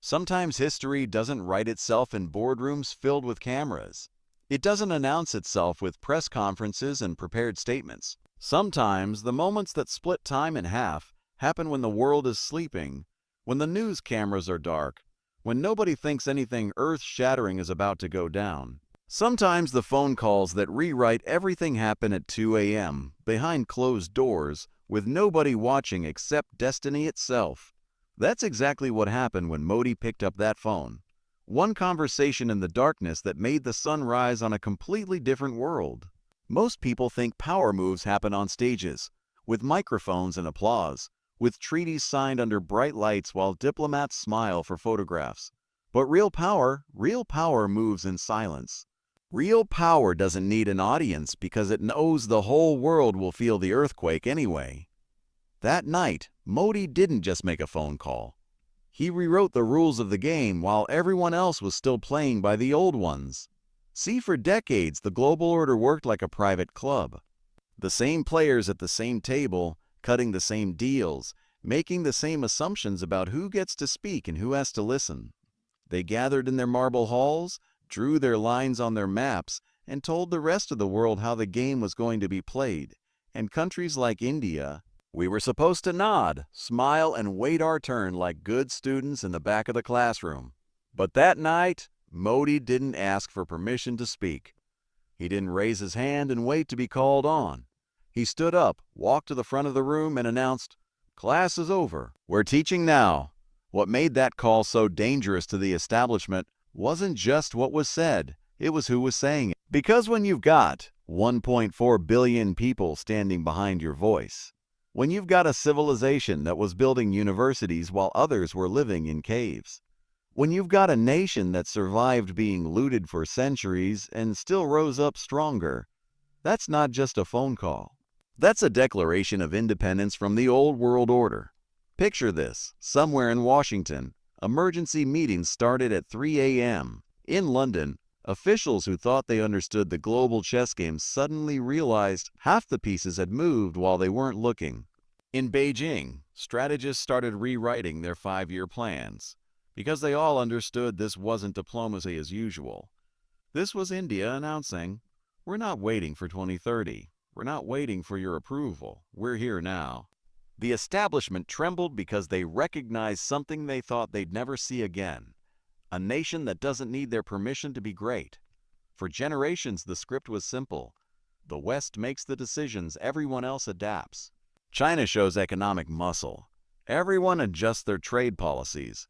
Sometimes history doesn't write itself in boardrooms filled with cameras. It doesn't announce itself with press conferences and prepared statements. Sometimes the moments that split time in half happen when the world is sleeping, when the news cameras are dark, when nobody thinks anything earth-shattering is about to go down. Sometimes the phone calls that rewrite everything happen at 2 a.m. behind closed doors with nobody watching except destiny itself. That's exactly what happened when Modi picked up that phone. One conversation in the darkness that made the sun rise on a completely different world. Most people think power moves happen on stages, with microphones and applause, with treaties signed under bright lights while diplomats smile for photographs. But real power moves in silence. Real power doesn't need an audience because it knows the whole world will feel the earthquake anyway. That night, Modi didn't just make a phone call. He rewrote the rules of the game while everyone else was still playing by the old ones. See, for decades, the global order worked like a private club. The same players at the same table, cutting the same deals, making the same assumptions about who gets to speak and who has to listen. They gathered in their marble halls, drew their lines on their maps, and told the rest of the world how the game was going to be played. And countries like India, we were supposed to nod, smile, and wait our turn like good students in the back of the classroom. But that night, Modi didn't ask for permission to speak. He didn't raise his hand and wait to be called on. He stood up, walked to the front of the room, and announced, "Class is over. We're teaching now." What made that call so dangerous to the establishment wasn't just what was said, it was who was saying it. Because when you've got 1.4 billion people standing behind your voice, when you've got a civilization that was building universities while others were living in caves, when you've got a nation that survived being looted for centuries and still rose up stronger, that's not just a phone call. That's a declaration of independence from the old world order. Picture this: somewhere in Washington, emergency meetings started at 3 a.m. In London, officials who thought they understood the global chess game suddenly realized half the pieces had moved while they weren't looking. In Beijing, strategists started rewriting their 5-year plans, because they all understood this wasn't diplomacy as usual. This was India announcing, "We're not waiting for 2030. We're not waiting for your approval. We're here now." The establishment trembled because they recognized something they thought they'd never see again: a nation that doesn't need their permission to be great. For generations, the script was simple. The West makes the decisions, everyone else adapts. China shows economic muscle. Everyone adjusts their trade policies.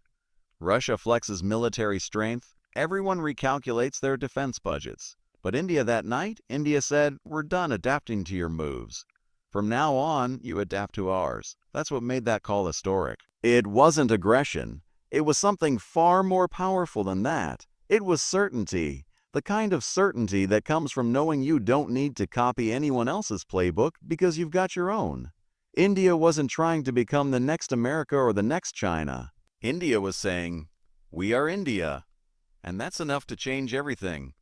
Russia flexes military strength. Everyone recalculates their defense budgets. But India that night, India said, "We're done adapting to your moves. From now on, you adapt to ours." That's what made that call historic. It wasn't aggression. It was something far more powerful than that. It was certainty. The kind of certainty that comes from knowing you don't need to copy anyone else's playbook because you've got your own. India wasn't trying to become the next America or the next China. India was saying, "We are India." And that's enough to change everything.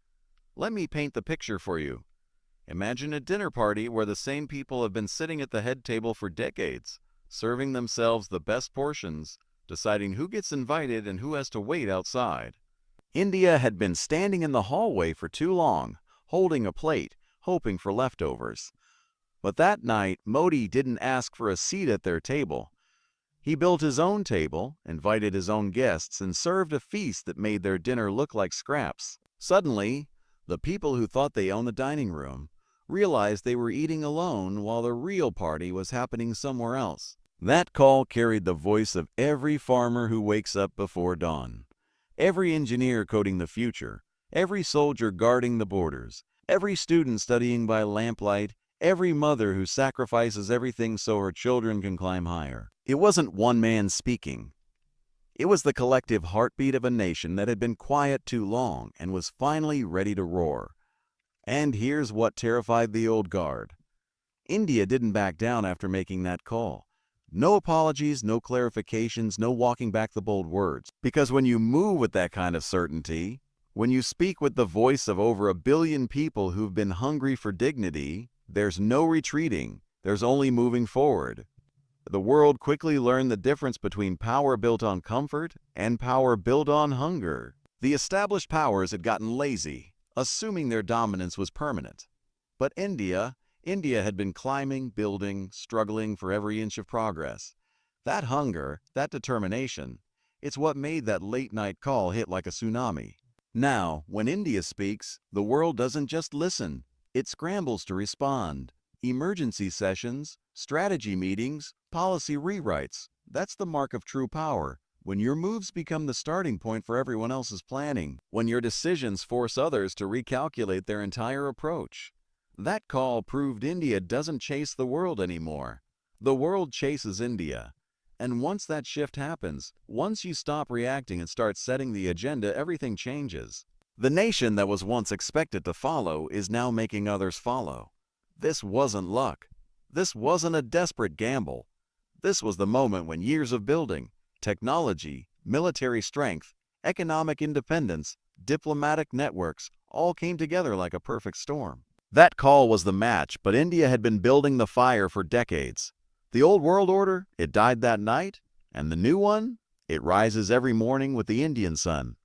Let me paint the picture for you. Imagine a dinner party where the same people have been sitting at the head table for decades, serving themselves the best portions, deciding who gets invited and who has to wait outside. India had been standing in the hallway for too long, holding a plate, hoping for leftovers. But that night, Modi didn't ask for a seat at their table. He built his own table, invited his own guests, and served a feast that made their dinner look like scraps. Suddenly, the people who thought they owned the dining room realized they were eating alone while the real party was happening somewhere else. That call carried the voice of every farmer who wakes up before dawn, every engineer coding the future, every soldier guarding the borders, every student studying by lamplight, every mother who sacrifices everything so her children can climb higher. It wasn't one man speaking. It was the collective heartbeat of a nation that had been quiet too long and was finally ready to roar. And here's what terrified the old guard. India didn't back down after making that call. No apologies, no clarifications, no walking back the bold words. Because when you move with that kind of certainty, when you speak with the voice of over 1 billion people who've been hungry for dignity, there's no retreating, there's only moving forward. The world quickly learned the difference between power built on comfort and power built on hunger. The established powers had gotten lazy, assuming their dominance was permanent. But India had been climbing, building, struggling for every inch of progress. That hunger, that determination, it's what made that late-night call hit like a tsunami. Now, when India speaks, the world doesn't just listen, it scrambles to respond. Emergency sessions, strategy meetings, policy rewrites. That's the mark of true power. When your moves become the starting point for everyone else's planning. When your decisions force others to recalculate their entire approach. That call proved India doesn't chase the world anymore. The world chases India. And once that shift happens, once you stop reacting and start setting the agenda, everything changes. The nation that was once expected to follow is now making others follow. This wasn't luck. This wasn't a desperate gamble. This was the moment when years of building, technology, military strength, economic independence, diplomatic networks all came together like a perfect storm. That call was the match, but India had been building the fire for decades. The old world order, it died that night, and the new one, it rises every morning with the Indian sun.